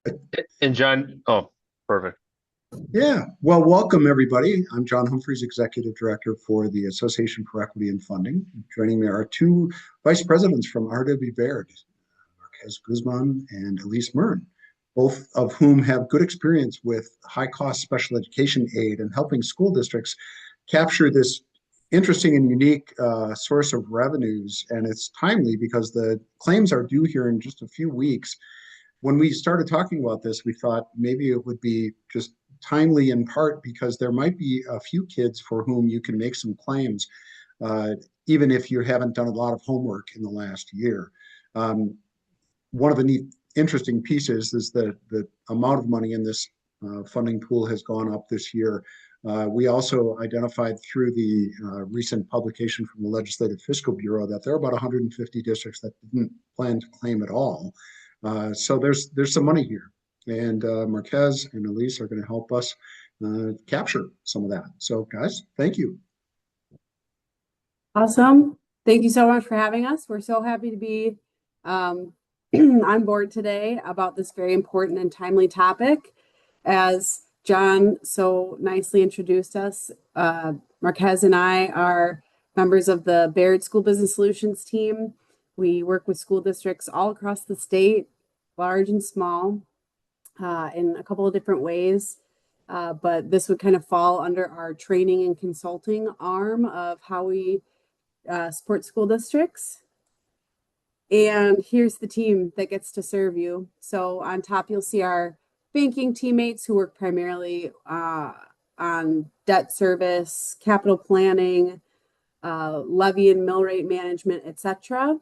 And John, oh, perfect. Yeah, well, welcome everybody. I'm John Humphreys, Executive Director for the Association for Equity and Funding. Joining me are two vice presidents from R.W. Baird, Marquez Guzman and Elise Mern, both of whom have good experience with high-cost special education aid and helping school districts capture this interesting and unique source of revenues. And it's timely because the claims are due here in just a few weeks. When we started talking about this, we thought maybe it would be just timely in part because there might be a few kids for whom you can make some claims, uh, even if you haven't done a lot of homework in the last year. Um, One of the neat, interesting pieces is that the amount of money in this funding pool has gone up this year. We also identified through the recent publication from the Legislative Fiscal Bureau that there are about 150 districts that didn't plan to claim at all. So there's some money here, and Marquez and Elise are going to help us capture some of that. So guys, thank you. Awesome. Thank you so much for having us. We're so happy to be on board today about this very important and timely topic. As John so nicely introduced us, Marquez and I are members of the Baird School Business Solutions team. We work with school districts all across the state, large and small, in a couple of different ways. But this would kind of fall under our training and consulting arm of how we support school districts. And here's the team that gets to serve you. On top, you'll see our banking teammates who work primarily on debt service, capital planning, levy and mill rate management, etc.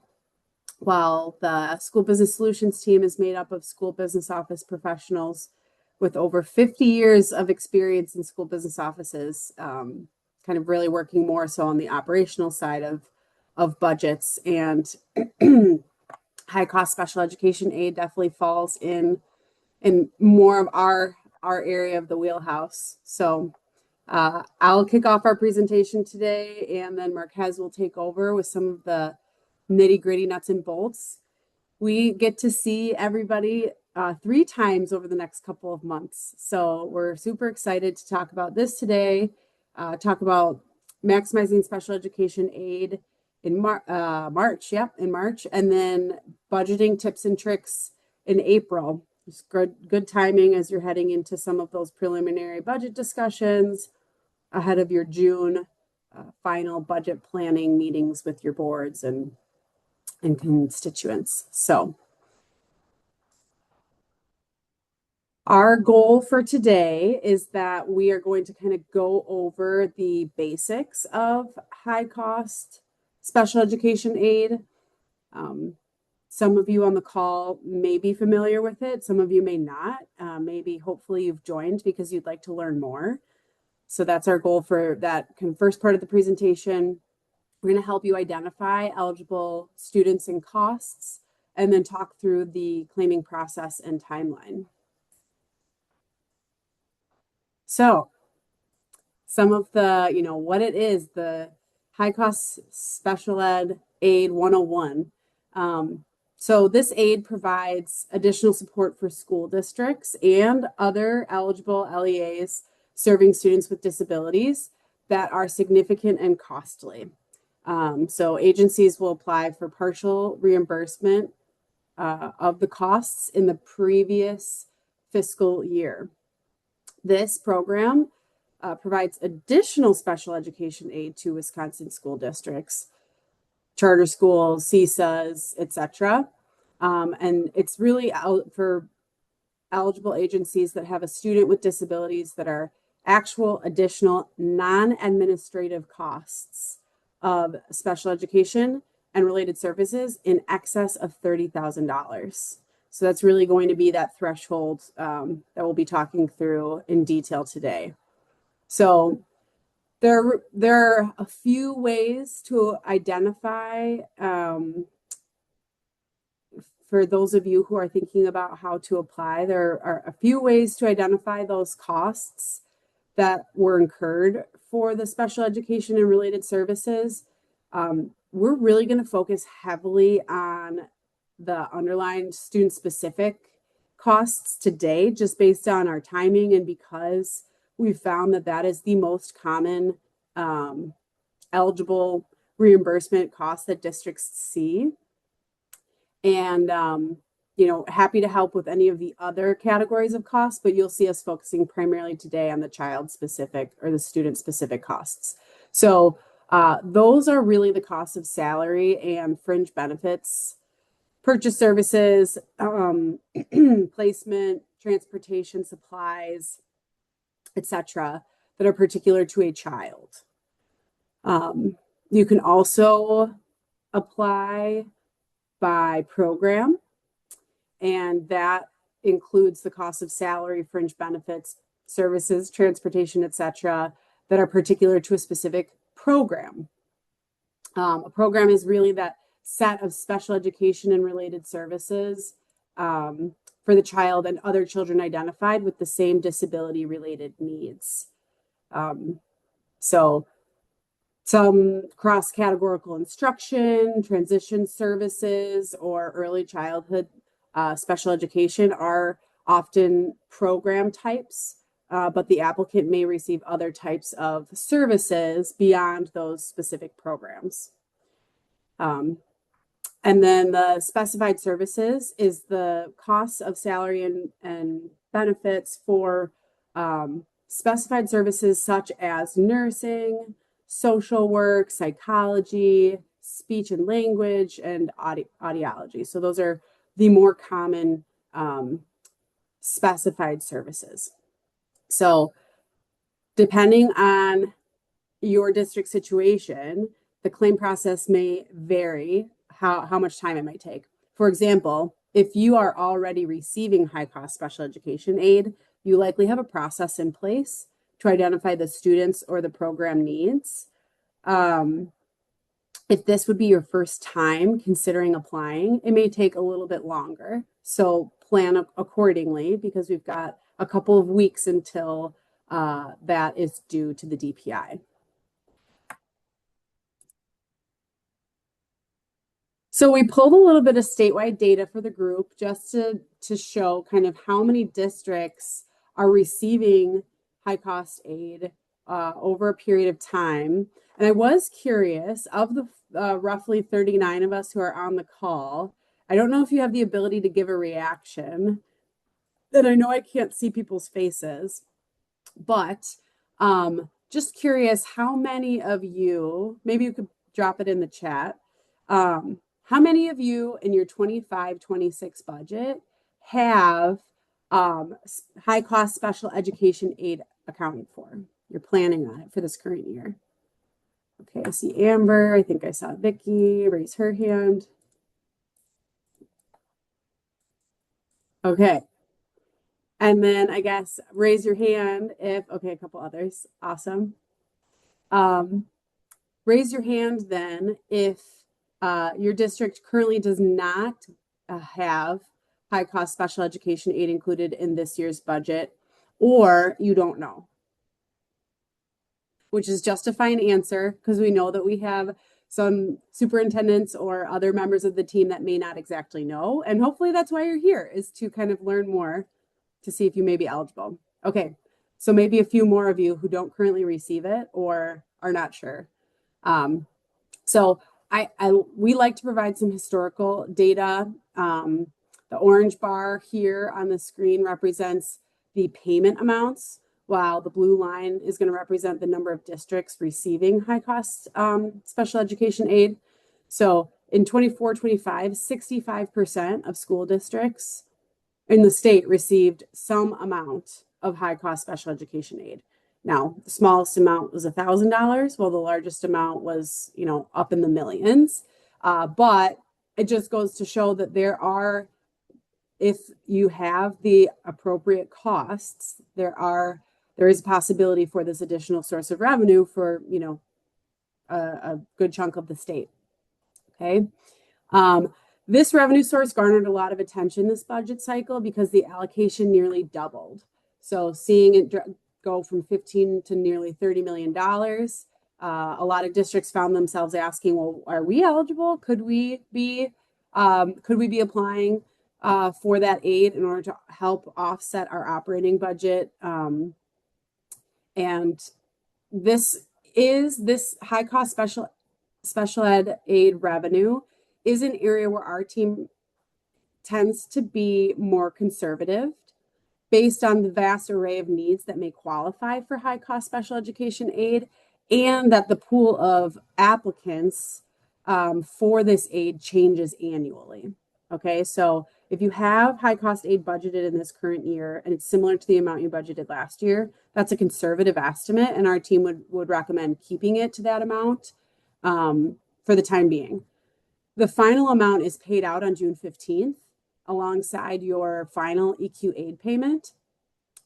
While the School Business Solutions team is made up of school business office professionals with over 50 years of experience in school business offices, kind of really working more so on the operational side of budgets. And high cost special education aid definitely falls in more of our area of the wheelhouse. So I'll kick off our presentation today, and then Marquez will take over with some of the nitty gritty nuts and bolts. We get to see everybody 3 times over the next couple of months. So we're super excited to talk about this today, talk about maximizing special education aid in March, in March, and then budgeting tips and tricks in April. It's good timing as you're heading into some of those preliminary budget discussions ahead of your June final budget planning meetings with your boards and constituents. So our goal for today is that we are going to kind of go over the basics of high cost special education aid. Some of you on the call may be familiar with it. Some of you may not. Maybe hopefully you've joined because you'd like to learn more. So that's our goal for that kind of first part of the presentation. We're going to help you identify eligible students and costs, and then talk through the claiming process and timeline. So some of the, what it is, the high cost special ed aid 101. So this aid provides additional support for school districts and other eligible LEAs serving students with disabilities that are significant and costly. So agencies will apply for partial reimbursement of the costs in the previous fiscal year. This program provides additional special education aid to Wisconsin school districts, charter schools, CSAs, etc. And it's really out for eligible agencies that have a student with disabilities that are actual additional non-administrative costs of special education and related services in excess of $30,000. So that's really going to be that threshold that we'll be talking through in detail today. So there are a few ways to identify, for those of you who are thinking about how to apply, there are a few ways to identify those costs that were incurred for the special education and related services. We're really going to focus heavily on the underlying student-specific costs today just based on our timing and because we found that that is the most common eligible reimbursement cost that districts see. And, you know, happy to help with any of the other categories of costs, but you'll see us focusing primarily today on the child specific or the student specific costs. So those are really the costs of salary and fringe benefits, purchase services, placement, transportation, supplies, etc., that are particular to a child. You can also apply by program, and that includes the cost of salary, fringe benefits, services, transportation, etc., that are particular to a specific program. A program is really that set of special education and related services for the child and other children identified with the same disability related needs. So some cross-categorical instruction, transition services, or early childhood special education are often program types, but the applicant may receive other types of services beyond those specific programs. And then the specified services is the costs of salary and benefits for specified services such as nursing, social work, psychology, speech and language, and audiology. So those are the more common specified services. So depending on your district situation, the claim process may vary how much time it might take. For example, if you are already receiving high-cost special education aid, you likely have a process in place to identify the students or the program needs. If this would be your first time considering applying, it may take a little bit longer. So plan accordingly because we've got a couple of weeks until that is due to the DPI. So we pulled a little bit of statewide data for the group just to show kind of how many districts are receiving high cost aid over a period of time. And I was curious, of the roughly 39 of us who are on the call, I don't know if you have the ability to give a reaction. And I know I can't see people's faces, but just curious how many of you, maybe you could drop it in the chat, how many of you in your 25-26 budget have high cost special education aid accounted for? You're planning on it for this current year. Okay, I see Amber. I think I saw Vicky raise her hand. Okay. And then I guess raise your hand if, okay, a couple others. Awesome. Raise your hand then if your district currently does not have high cost special education aid included in this year's budget, or you don't know, which is just a fine answer because we know that we have some superintendents or other members of the team that may not exactly know. And hopefully that's why you're here, is to kind of learn more to see if you may be eligible. Okay, so maybe a few more of you who don't currently receive it or are not sure. So we like to provide some historical data. The orange bar here on the screen represents the payment amounts, while the blue line is going to represent the number of districts receiving high cost special education aid. So in 24-25, 65% of school districts in the state received some amount of high cost special education aid. Now, the smallest amount was $1,000, while the largest amount was, you know, up in the millions. But it just goes to show that there if you have the appropriate costs, there is a possibility for this additional source of revenue for, you know, a good chunk of the state. Okay. This revenue source garnered a lot of attention this budget cycle because the allocation nearly doubled. So seeing it go from 15 to nearly $30 million, a lot of districts found themselves asking, well, are we eligible? Could we be applying? for that aid in order to help offset our operating budget. And this high cost special ed aid revenue is an area where our team tends to be more conservative based on the vast array of needs that may qualify for high cost special education aid, and that the pool of applicants for this aid changes annually. Okay, so if you have high cost aid budgeted in this current year and it's similar to the amount you budgeted last year, that's a conservative estimate, and our team would recommend keeping it to that amount for the time being. The final amount is paid out on June 15th alongside your final EQ aid payment.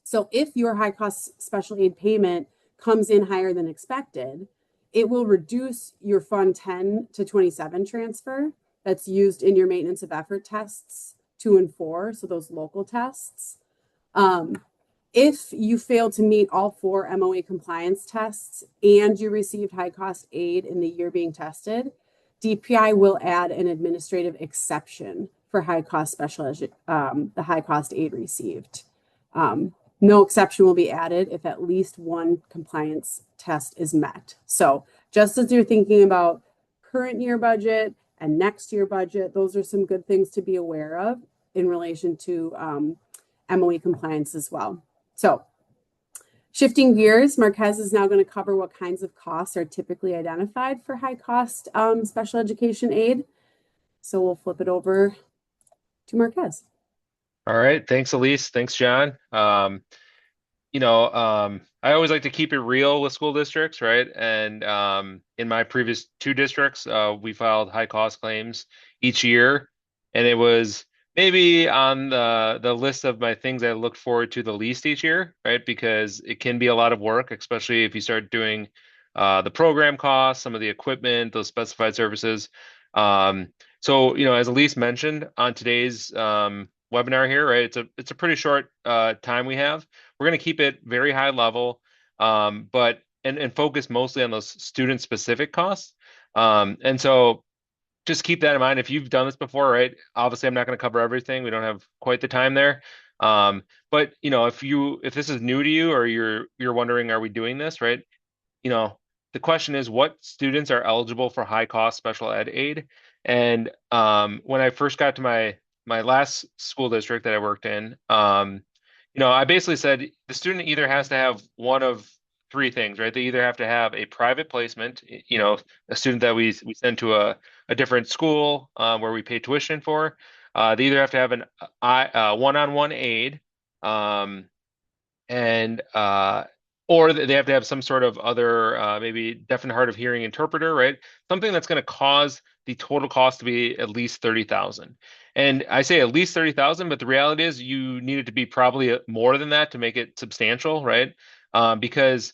So if your high cost special aid payment comes in higher than expected, it will reduce your Fund 10 to 27 transfer that's used in your maintenance of effort tests 2 and 4, so those local tests. If you fail to meet all 4 MOA compliance tests and you received high cost aid in the year being tested, DPI will add an administrative exception for high cost the high cost aid received. No exception will be added if at least 1 compliance test is met. So just as you're thinking about current year budget and next year budget, those are some good things to be aware of in relation to MOE compliance as well. So shifting gears, Marquez is now going to cover what kinds of costs are typically identified for high cost special education aid. So we'll flip it over to Marquez. All right. Thanks, Elise. Thanks, John. I always like to keep it real with school districts, right? And in my previous 2 districts, we filed high cost claims each year, and it was maybe on the list of my things I looked forward to the least each year, right? Because it can be a lot of work, especially if you start doing the program costs, some of the equipment, those specified services. So, as Elise mentioned on today's webinar here, right? It's a pretty short time we have. We're going to keep it very high level, but focus mostly on those student specific costs. And so just keep that in mind. If you've done this before, right? Obviously, I'm not going to cover everything. We don't have quite the time there. But if this is new to you, or you're wondering, are we doing this, right? The question is, what students are eligible for high cost special ed aid? And when I first got to my last school district that I worked in, I basically said the student either has to have one of 3 things, right? They either have to have a private placement, a student that we send to a different school where we pay tuition for. They either have to have an one-on-one aid, or they have to have some sort of other, maybe deaf and hard of hearing interpreter, right? Something that's going to cause the total cost to be at least $30,000. And I say at least $30,000, but the reality is you need it to be probably more than that to make it substantial, right? Because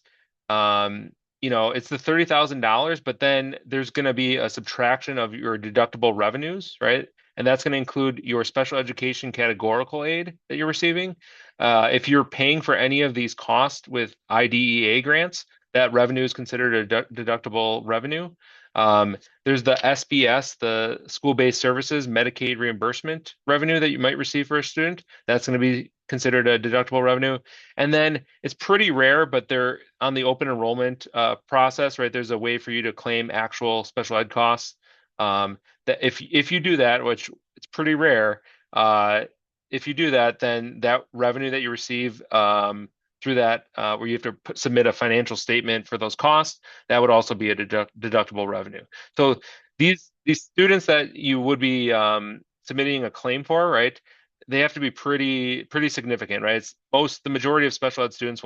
it's the $30,000, but then there's going to be a subtraction of your deductible revenues, right? And that's going to include your special education categorical aid that you're receiving. If you're paying for any of these costs with IDEA grants, that revenue is considered a deductible revenue. There's the SBS, the school-based services Medicaid reimbursement revenue that you might receive for a student. That's going to be considered a deductible revenue. And then it's pretty rare, but they're on the open enrollment process, right? There's a way for you to claim actual special ed costs. That if you do that, which it's pretty rare, if you do that, then that revenue that you receive through that, where you have to submit a financial statement for those costs, that would also be a deductible revenue. So these students that you would be submitting a claim for, right? They have to be pretty significant, right? The majority of special ed students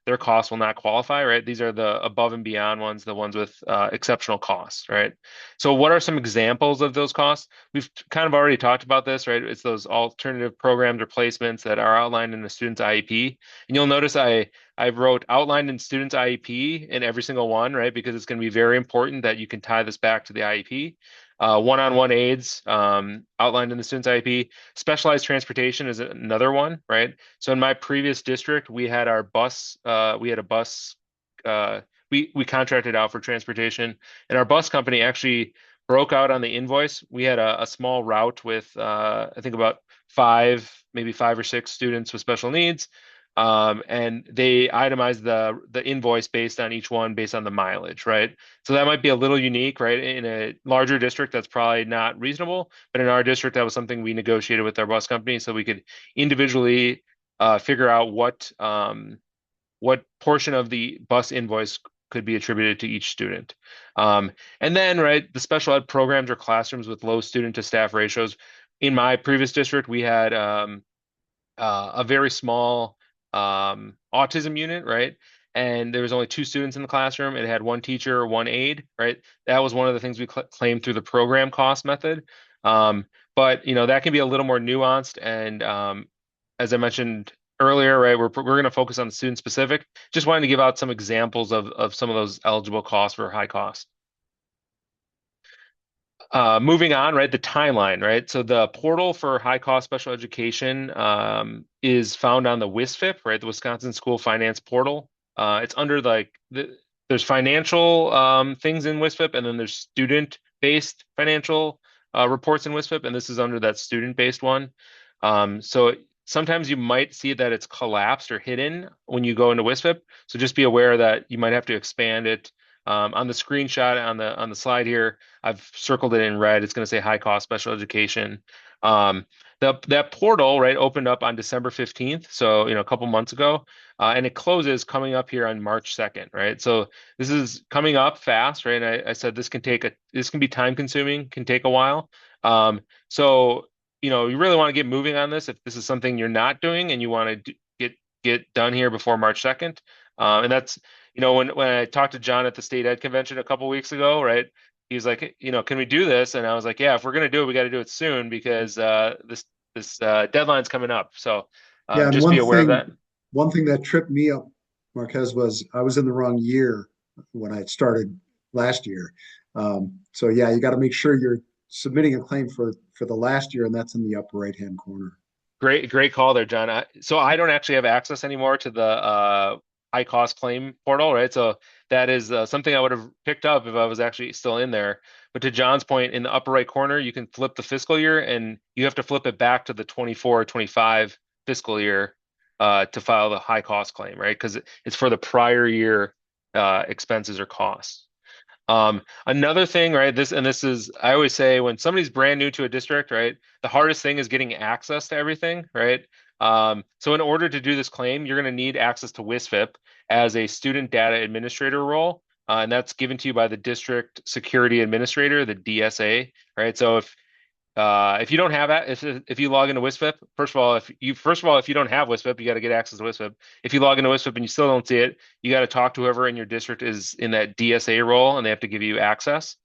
their costs will not qualify, right? These are the above and beyond ones, the ones with exceptional costs, right? So what are some examples of those costs? We've kind of already talked about this, right? It's those alternative programs or placements that are outlined in the student's IEP. And you'll notice I wrote outlined in student's IEP in every single one, right? Because it's going to be very important that you can tie this back to the IEP. One-on-one aids outlined in the student's IEP. Specialized transportation is another one, right? So in my previous district, we had our bus. We had a bus. We contracted out for transportation, and our bus company actually broke out on the invoice. We had a small route with I think about maybe 5 or 6 students with special needs. And they itemized the invoice based on each one based on the mileage, right? So that might be a little unique, right? In a larger district, that's probably not reasonable, but in our district, that was something we negotiated with our bus company so we could individually figure out what portion of the bus invoice could be attributed to each student. And then, right, the special ed programs or classrooms with low student to staff ratios. In my previous district, we had a very small autism unit, right? And there was only 2 students in the classroom. It had 1 teacher, 1 aide, right? That was one of the things we claimed through the program cost method. But that can be a little more nuanced. And as I mentioned earlier, right, we're going to focus on the student specific. Just wanted to give out some examples of some of those eligible costs for high cost. Moving on, right, the timeline, right? So the portal for high cost special education is found on the WSFIP, right? The Wisconsin School Finance Portal. It's under there's financial things in WSFIP, and then there's student-based financial reports in WSFIP, and this is under that student-based one. So sometimes you might see that it's collapsed or hidden when you go into WSFIP. So just be aware that you might have to expand it. On the screenshot on the slide here, I've circled it in red. It's going to say high cost special education. That portal, right, opened up on December 15th, so a couple months ago, and it closes coming up here on March 2nd, right? So this is coming up fast, right? And I said this can be time consuming, can take a while. So you really want to get moving on this if this is something you're not doing and you want to get done here before March 2nd. And that's when I talked to John at the state ed convention a couple weeks ago, right? He was like, can we do this? And I was like, yeah, if we're going to do it, we got to do it soon because this deadline's coming up. So Yeah, and just be aware of that. one thing that tripped me up, Marquez, was I was in the wrong year when I started last year. So yeah, you got to make sure you're submitting a claim for the last year, and that's in the upper right hand corner. Great call there, John. So I don't actually have access anymore to the high cost claim portal, right? So that is something I would have picked up if I was actually still in there. But to John's point, in the upper right corner, you can flip the fiscal year and you have to flip it back to the 24-25 fiscal year to file the high cost claim, right? Because it's for the prior year expenses or costs. Another thing, right? This is, I always say when somebody's brand new to a district, right? The hardest thing is getting access to everything, right? So in order to do this claim, you're going to need access to WSFIP as a student data administrator role. And that's given to you by the district security administrator, the DSA, right? So if you don't have that, if you log into WSFIP, first of all, if you don't have WSFIP, you got to get access to WSFIP. If you log into WSFIP and you still don't see it, you got to talk to whoever in your district is in that DSA role, and they have to give you access.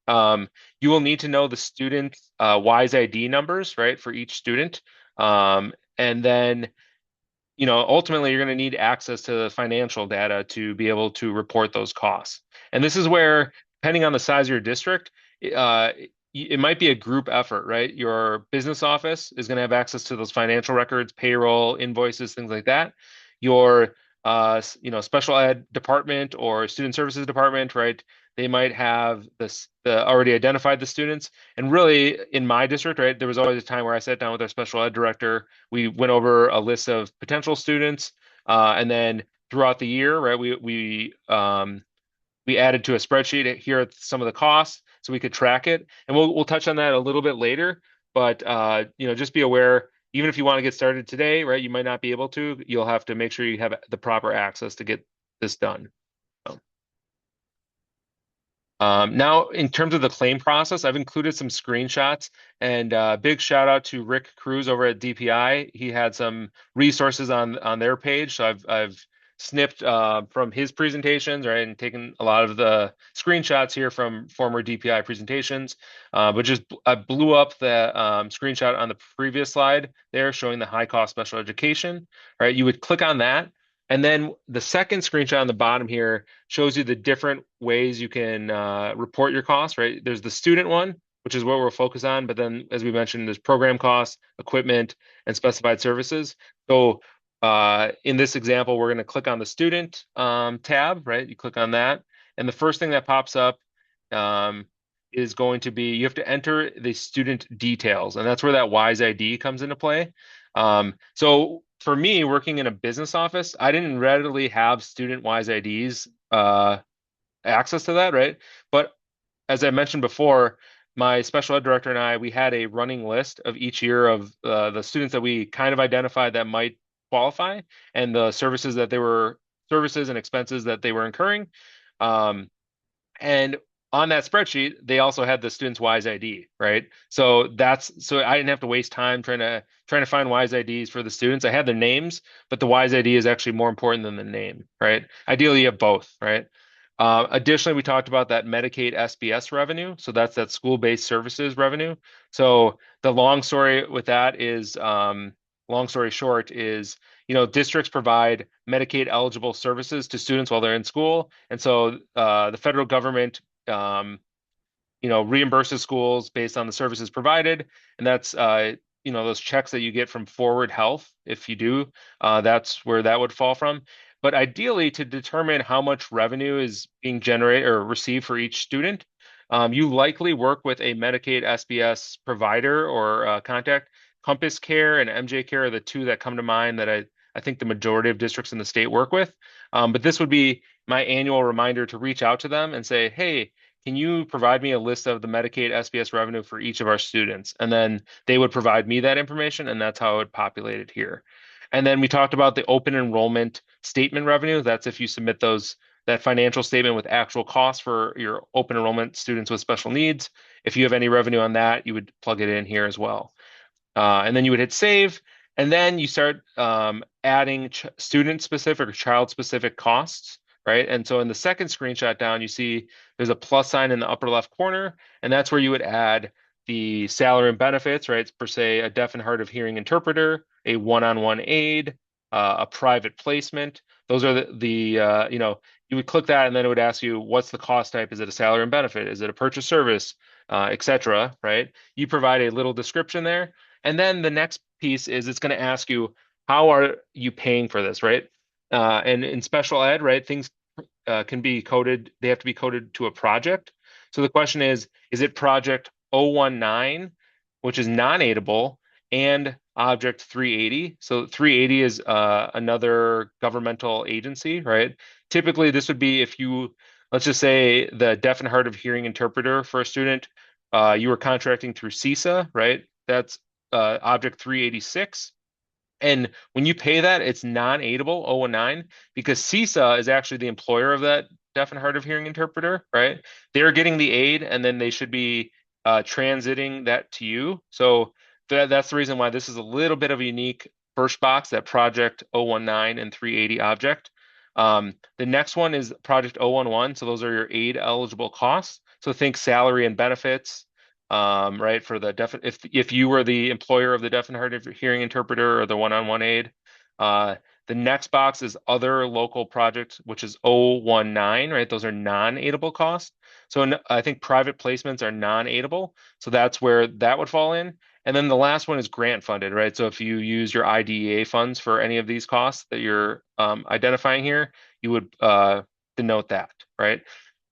You will need to know the student WISE ID numbers, right, for each student, and then ultimately you're going to need access to the financial data to be able to report those costs. And this is where, depending on the size of your district, it might be a group effort, right? Your business office is going to have access to those financial records, payroll, invoices, things like that. Your, special ed department or student services department, right? They might have already identified the students. And really, in my district, right, there was always a time where I sat down with our special ed director. We went over a list of potential students, and then throughout the year, right, we added to a spreadsheet. Here are some of the costs, so we could track it. And we'll touch on that a little bit later. But just be aware, even if you want to get started today, right, you might not be able to. You'll have to make sure you have the proper access to get this done. Now, in terms of the claim process, I've included some screenshots, and big shout out to Rick Cruz over at DPI. He had some resources on their page, so I've snipped from his presentations, right, and taken a lot of the screenshots here from former DPI presentations. But I blew up the screenshot on the previous slide there, showing the high cost special education. Right, you would click on that. And then the second screenshot on the bottom here shows you the different ways you can report your costs, right? There's the student one, which is what we'll focus on. But then, as we mentioned, there's program costs, equipment, and specified services. So in this example, we're going to click on the student tab, right? You click on that. And the first thing that pops up is going to be, you have to enter the student details, and that's where that WISE ID comes into play. So for me, working in a business office, I didn't readily have student WISE IDs access to that, right? But as I mentioned before, my special ed director and I, we had a running list of each year of the students that we kind of identified that might qualify and the services and expenses that they were incurring. Um, and on that spreadsheet, they also had the student's WISE ID, right? So I didn't have to waste time trying to find WISE IDs for the students. I had their names, but the WISE ID is actually more important than the name, right? Ideally, you have both, right? Additionally, we talked about that Medicaid SBS revenue. So that's that school-based services revenue. So the long story with that is, long story short is, districts provide Medicaid eligible services to students while they're in school. And so the federal government, reimburses schools based on the services provided. And that's, those checks that you get from Forward Health. If you do, that's where that would fall from. But ideally, to determine how much revenue is being generated or received for each student, you likely work with a Medicaid SBS provider or contact. Compass Care and MJ Care are the two that come to mind that I think the majority of districts in the state work with. But this would be my annual reminder to reach out to them and say, hey, can you provide me a list of the Medicaid SBS revenue for each of our students? And then they would provide me that information, and that's how it populated here. And then we talked about the open enrollment statement revenue. That's if you submit that financial statement with actual costs for your open enrollment students with special needs. If you have any revenue on that, you would plug it in here as well. And then you would hit save, and then you start adding student-specific or child-specific costs, right? And so in the second screenshot down, you see there's a plus sign in the upper left corner, and that's where you would add the salary and benefits, right? Per se, a deaf and hard of hearing interpreter, a one-on-one aid, a private placement. Those are you would click that, and then it would ask you, what's the cost type? Is it a salary and benefit? Is it a purchase service, etc., right? You provide a little description there. And then the next piece is it's going to ask you, how are you paying for this, right? And in special ed, right, things can be coded, they have to be coded to a project. So the question is it project 019, which is non-aidable, and object 380? So 380 is another governmental agency, right? Typically, this would be if let's just say the deaf and hard of hearing interpreter for a student, you were contracting through CISA, right? That's object 386. And when you pay that, it's non-aidable 019 because CISA is actually the employer of that deaf and hard of hearing interpreter, right? They're getting the aid, and then they should be transiting that to you. So that's the reason why this is a little bit of a unique first box, that project 019 and 380 object. The next one is project 011. So those are your aid eligible costs. So think salary and benefits, right? For the if you were the employer of the deaf and hard of hearing interpreter or the one-on-one aid. The next box is other local projects, which is 019, right? Those are non-aidable costs. So I think private placements are non-aidable. So that's where that would fall in. And then the last one is grant funded, right? So if you use your IDEA funds for any of these costs that you're identifying here, you would denote that, right?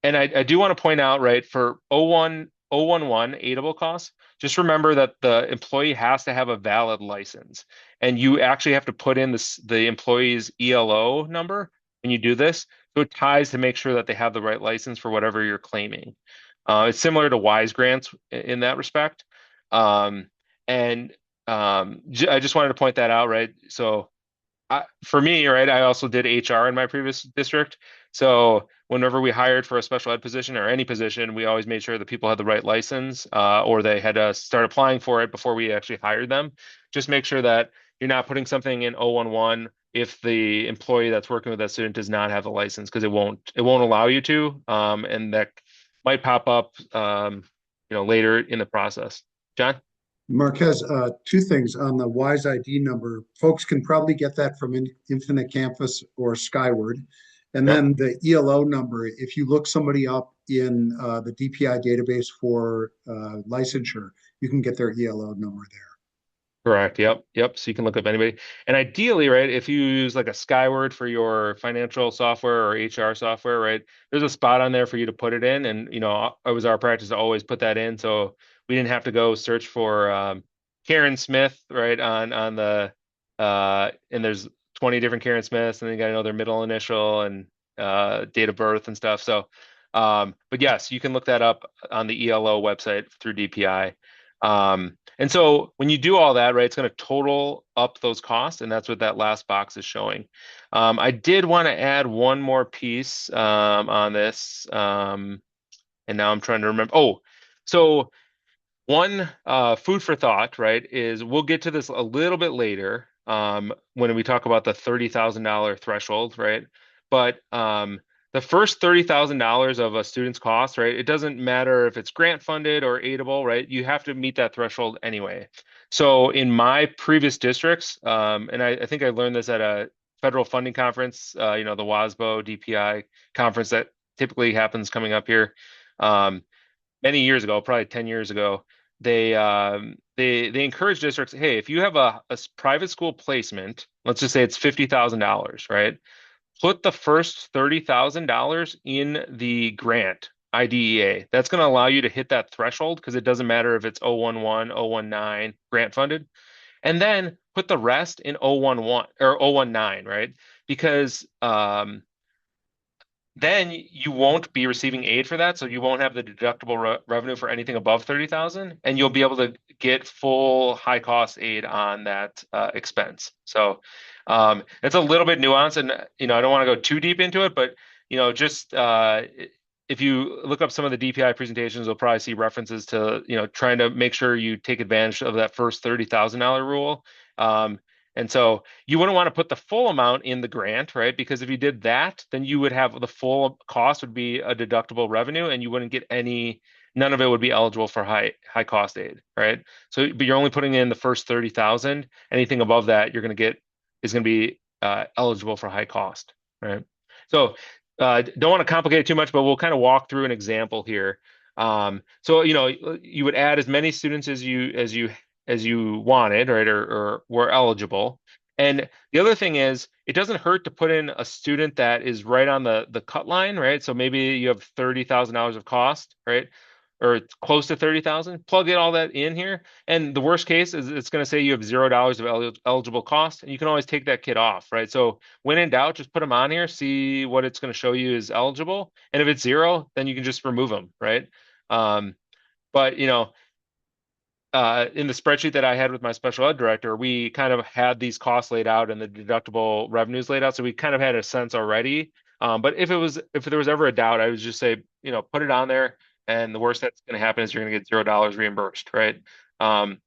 And I do want to point out, right, for 011 aidable costs, just remember that the employee has to have a valid license, and you actually have to put in the employee's ELO number when you do this. So it ties to make sure that they have the right license for whatever you're claiming. It's similar to WISE grants in that respect. I just wanted to point that out, right? So for me, right, I also did HR in my previous district. So whenever we hired for a special ed position or any position, we always made sure that people had the right license, or they had to start applying for it before we actually hired them. Just make sure that you're not putting something in 011 if the employee that's working with that student does not have a license, because it won't allow you to, and that might pop up, later in the process. John? Marquez, two things on the WISE ID number. Folks can probably get that from Infinite Campus or Skyward. And Yep. then the ELO number, if you look somebody up in the DPI database for licensure, you can get their ELO number there. Correct. Yep. Yep. So you can look up anybody. And ideally, right, if you use like a Skyward for your financial software or HR software, right, there's a spot on there for you to put it in. And, it was our practice to always put that in. So we didn't have to go search for Karen Smith, right, on the, and there's 20 different Karen Smiths, and then you got to know their middle initial and date of birth and stuff. So, but yes, you can look that up on the ELO website through DPI. And so when you do all that, right, it's going to total up those costs, and that's what that last box is showing. I did want to add one more piece on this, and now I'm trying to remember. Oh, so one food for thought, right, is we'll get to this a little bit later when we talk about the $30,000 threshold, right? But the first $30,000 of a student's cost, right? It doesn't matter if it's grant funded or aidable, right? You have to meet that threshold anyway. So in my previous districts, and I think I learned this at a federal funding conference, the WASBO DPI conference that typically happens coming up here. Many years ago, probably 10 years ago, they encourage districts, hey, if you have a private school placement, let's just say it's $50,000, right? Put the first $30,000 in the grant IDEA. That's going to allow you to hit that threshold because it doesn't matter if it's 011, 019 grant funded. And then put the rest in 011 or 019, right? Because then you won't be receiving aid for that, so you won't have the deductible revenue for anything above 30,000, and you'll be able to get full high cost aid on that expense. So it's a little bit nuanced, and I don't want to go too deep into it, but just if you look up some of the DPI presentations, you'll probably see references to trying to make sure you take advantage of that first $30,000 rule. And so you wouldn't want to put the full amount in the grant, right? Because if you did that, then you would have the full cost would be a deductible revenue, and you wouldn't get none of it would be eligible for high cost aid, right? So, but you're only putting in the first 30,000. Anything above that, is going to be eligible for high cost, right? So, don't want to complicate it too much, but we'll kind of walk through an example here. So, you would add as many students as you wanted, right, or were eligible. And the other thing is, it doesn't hurt to put in a student that is right on the cut line, right? So maybe you have $30,000 of cost, right? Or it's close to 30,000, plug it all that in here. And the worst case is it's going to say you have $0 of eligible cost, and you can always take that kid off, right? So when in doubt, just put them on here, see what it's going to show you is eligible. And if it's zero, then you can just remove them, right? But in the spreadsheet that I had with my special ed director, we kind of had these costs laid out and the deductible revenues laid out. So we kind of had a sense already. But if there was ever a doubt, I would just say, put it on there. And the worst that's going to happen is you're going to get $0 reimbursed, right? On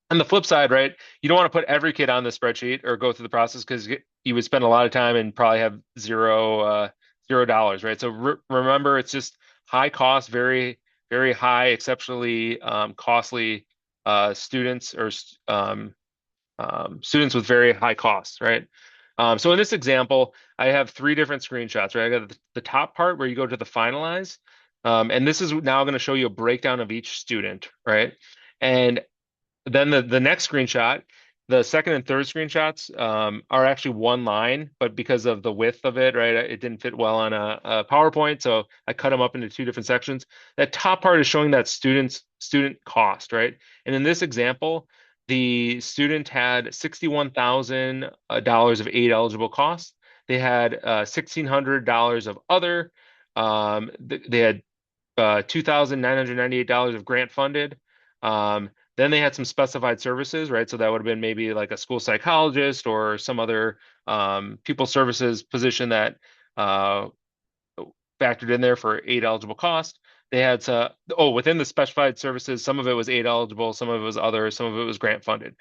the flip side, right, you don't want to put every kid on the spreadsheet or go through the process because you would spend a lot of time and probably have $0, right? So remember, it's just high cost, very, very high, exceptionally costly students or students with very high costs, right? So in this example, I have three different screenshots, right? I got the top part where you go to the finalize, and this is now going to show you a breakdown of each student, right? And then the next screenshot, the second and third screenshots are actually one line, but because of the width of it, right, it didn't fit well on a PowerPoint, so I cut them up into two different sections. That top part is showing that student cost, right? And in this example, the student had $61,000 of aid eligible costs. They had $1,600 of other. They had $2,998 of grant funded. Then they had some specified services, right? So that would have been maybe like a school psychologist or some other people services position that factored in there for aid eligible cost. They had within the specified services, some of it was aid eligible, some of it was other, some of it was grant funded.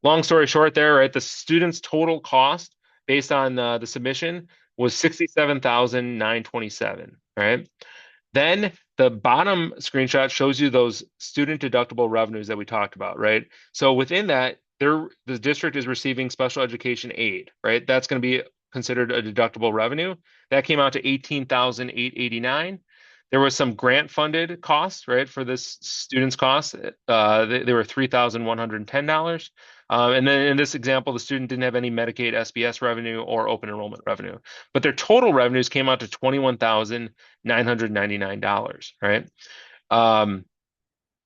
Long story short there, right? The student's total cost based on the submission was $67,927, right? Then the bottom screenshot shows you those student deductible revenues that we talked about, right? So within that, the district is receiving special education aid, right? That's going to be considered a deductible revenue. That came out to $18,889. There was some grant funded costs, right, for this student's costs. They were $3,110. And then in this example, the student didn't have any Medicaid SBS revenue or open enrollment revenue, but their total revenues came out to $21,999, right? Um,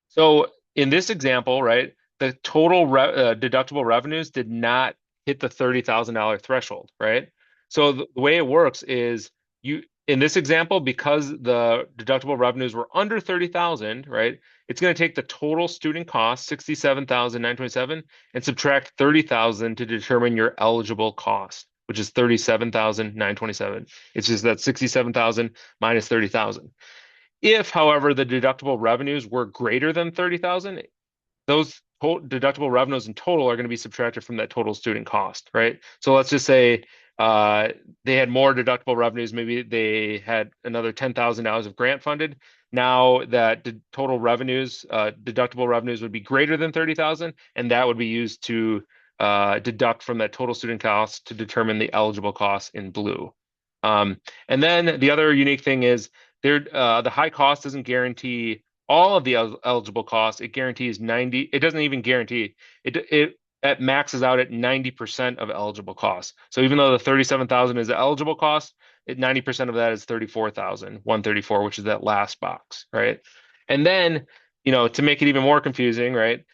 so in this example, right, the total deductible revenues did not hit the $30,000 threshold, right? So the way it works is you in this example, because the deductible revenues were under 30,000, right? It's going to take the total student cost, 67,927, and subtract 30,000 to determine your eligible cost, which is 37,927. It's just that 67,000 minus 30,000. If, however, the deductible revenues were greater than 30,000, those deductible revenues in total are going to be subtracted from that total student cost, right? So let's just say they had more deductible revenues. Maybe they had another $10,000 of grant funded. Now that the total revenues, deductible revenues would be greater than 30,000, and that would be used to deduct from that total student cost to determine the eligible cost in blue. And then the other unique thing is the high cost doesn't guarantee all of the eligible costs. It guarantees 90. It doesn't even guarantee it maxes out at 90% of eligible costs. So even though the 37,000 is the eligible cost, 90% of that is 34,134, which is that last box, right? And then, to make it even more confusing, right?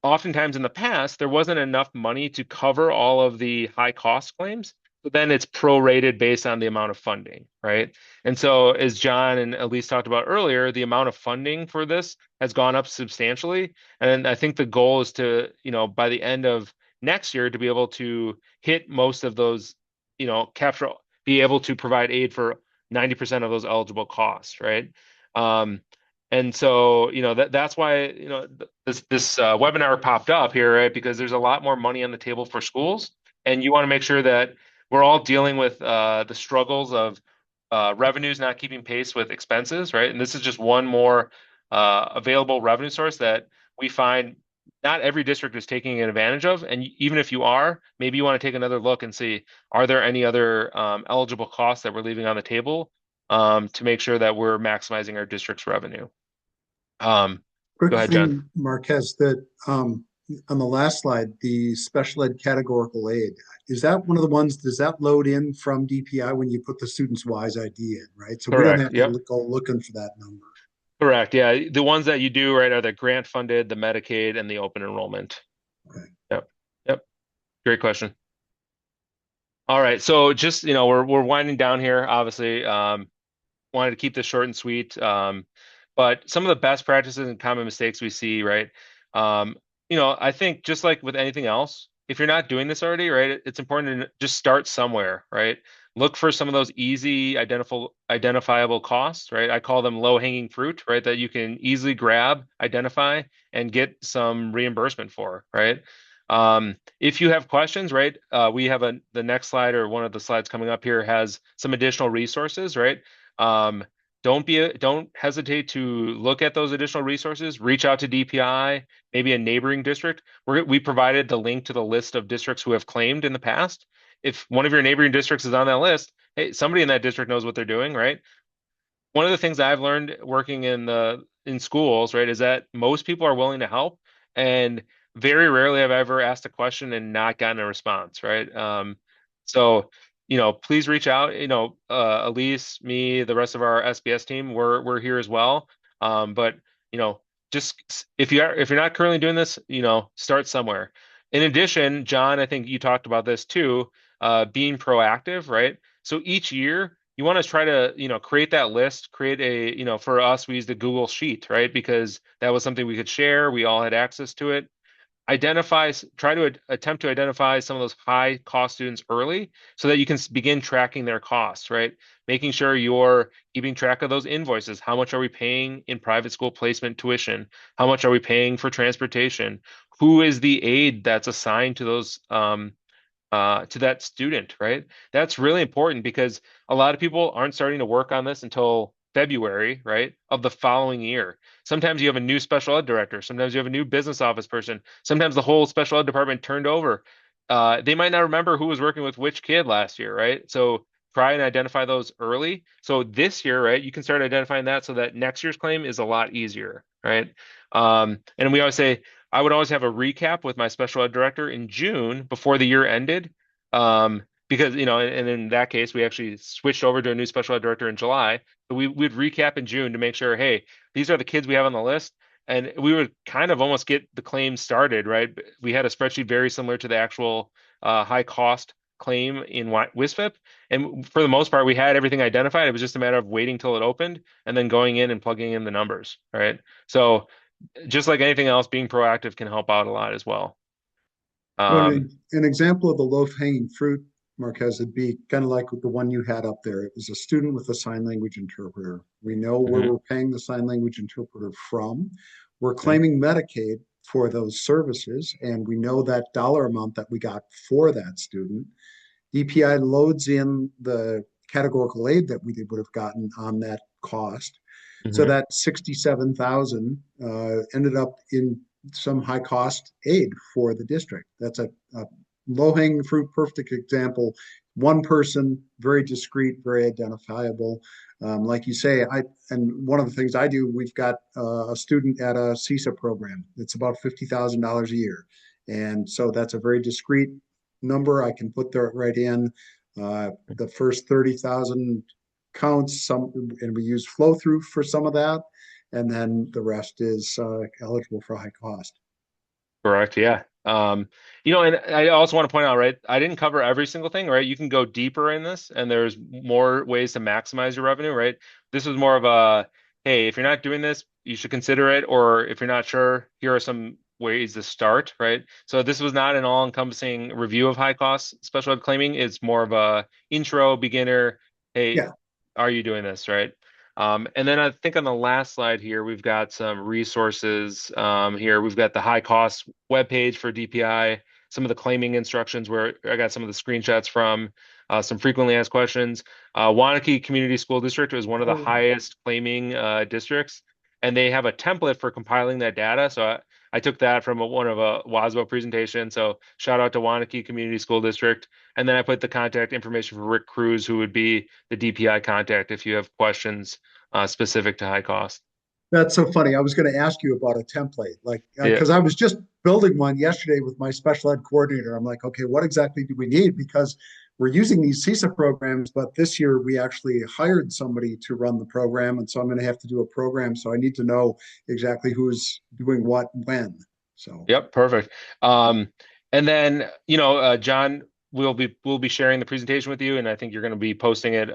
Oftentimes in the past, there wasn't enough money to cover all of the high cost claims. So then it's prorated based on the amount of funding, right? And so, as John and Elise talked about earlier, the amount of funding for this has gone up substantially. And I think the goal is to, by the end of next year, to be able to hit most of those, be able to provide aid for 90% of those eligible costs, right? And so, that's why, this webinar popped up here, right? Because there's a lot more money on the table for schools, and you want to make sure that we're all dealing with the struggles of revenues not keeping pace with expenses, right? And this is just one more available revenue source that we find not every district is taking advantage of. And even if you are, maybe you want to take another look and see, are there any other eligible costs that we're leaving on the table to make sure that we're maximizing our district's revenue. Go Quick ahead, John. thing, Marquez, that on the last slide, the special ed categorical aid, is that one of the ones, does that load in from DPI when you put the student's WISE ID in, right? So we don't have Correct. Yep. to go looking for that number. Correct. Yeah. The ones that you do, right, are the grant funded, the Medicaid, and the open enrollment. Okay. Yep. Yep. Great question. All right. So just, we're winding down here, obviously. Wanted to keep this short and sweet. But some of the best practices and common mistakes we see, right? I think just like with anything else, if you're not doing this already, right, it's important to just start somewhere, right? Look for some of those easy identifiable costs, right? I call them low-hanging fruit, right? That you can easily grab, identify, and get some reimbursement for, right? If you have questions, right, we have the next slide, or one of the slides coming up here, has some additional resources, right? Don't hesitate to look at those additional resources. Reach out to DPI, maybe a neighboring district. We provided the link to the list of districts who have claimed in the past. If one of your neighboring districts is on that list, hey, somebody in that district knows what they're doing, right? One of the things I've learned working in schools, right, is that most people are willing to help, and very rarely have I ever asked a question and not gotten a response, right? So please reach out. Elise, me, the rest of our SBS team, we're here as well. But just if you're not currently doing this, start somewhere. In addition, John, I think you talked about this too, being proactive, right? So each year you want to try to, create that list, create a, for us, we used a Google Sheet, right? Because that was something we could share. We all had access to it. Try to attempt to identify some of those high cost students early so that you can begin tracking their costs, right? Making sure you're keeping track of those invoices. How much are we paying in private school placement tuition? How much are we paying for transportation? Who is the aide that's assigned to those to that student, right? That's really important because a lot of people aren't starting to work on this until February, right, of the following year. Sometimes you have a new special ed director. Sometimes you have a new business office person. Sometimes the whole special ed department turned over. They might not remember who was working with which kid last year, right? So try and identify those early. So this year, right, you can start identifying that so that next year's claim is a lot easier, right? And we always say, I would always have a recap with my special ed director in June before the year ended. Because, and in that case, we actually switched over to a new special ed director in July. But we'd recap in June to make sure, hey, these are the kids we have on the list. And we would kind of almost get the claim started, right? We had a spreadsheet very similar to the actual high cost claim in WSFIP. And for the most part, we had everything identified. It was just a matter of waiting till it opened and then going in and plugging in the numbers, right? So just like anything else, being proactive can help out a lot as well. Well, Um, an example of the low-hanging fruit, Marquez, would be kind of like the one you had up there. It was a student with a sign language interpreter. We know where mhm, we're paying the sign language interpreter from. We're mhm, claiming Medicaid for those services, and we know that dollar amount that we got for that student. DPI loads in the categorical aid that we would have gotten on that cost. So mhm. that 67,000 ended up in some high cost aid for the district. That's a low hanging fruit, perfect example. One person, very discreet, very identifiable. Like you say, and one of the things I do, we've got a student at a CISA program. It's about $50,000 a year. And so that's a very discreet number. I can put that right in. The first 30,000 counts some, and we use flow through for some of that, and then the rest is eligible for high cost. Correct. Yeah. And I also want to point out, right? I didn't cover every single thing, right? You can go deeper in this, and there's more ways to maximize your revenue, right? This was more of a, hey, if you're not doing this, you should consider it, or if you're not sure, here are some ways to start, right? So this was not an all-encompassing review of high cost special ed claiming. It's more of a intro, beginner. Hey, Yeah, are you doing this, right? And then I think on the last slide here, we've got some resources here. We've got the high cost webpage for DPI, some of the claiming instructions where I got some of the screenshots from, some frequently asked questions. Wanakee Community School District is one of the oh, highest claiming districts, and they have a template for compiling that data. So I took that from one of a WASBO presentation. So shout out to Wanakee Community School District. And then I put the contact information for Rick Cruz, who would be the DPI contact if you have questions specific to high cost. that's so funny. I was going to ask you about a template, like Yeah. because I was just building one yesterday with my special ed coordinator. I'm like, okay, what exactly do we need? Because we're using these CISA programs, but this year we actually hired somebody to run the program, and so I'm going to have to do a program. So I need to know exactly who's doing what when. So Yep, perfect. And then, John, we'll be sharing the presentation with you, and I think you're going to be posting it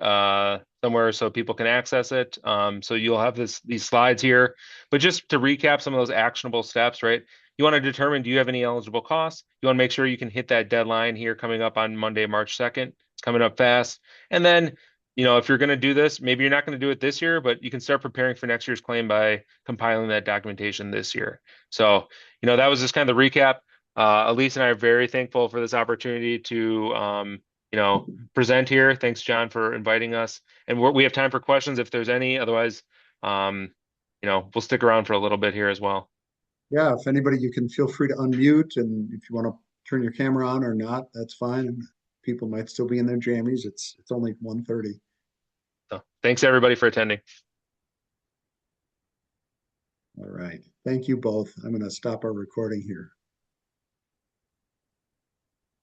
somewhere so people can access it. So you'll have these slides here. But just to recap some of those actionable steps, right? You want to determine, do you have any eligible costs? You want to make sure you can hit that deadline here coming up on Monday, March 2nd. It's coming up fast. And then, if you're going to do this, maybe you're not going to do it this year, but you can start preparing for next year's claim by compiling that documentation this year. So that was just kind of the recap. Elise and I are very thankful for this opportunity to, present here. Thanks, John, for inviting us. And we have time for questions if there's any. Otherwise, we'll stick around for a little bit here as well. yeah, if anybody, you can feel free to unmute, and if you want to turn your camera on or not, that's fine. People might still be in their jammies. It's only 1:30. So thanks everybody for attending. All right. Thank you both. I'm going to stop our recording here.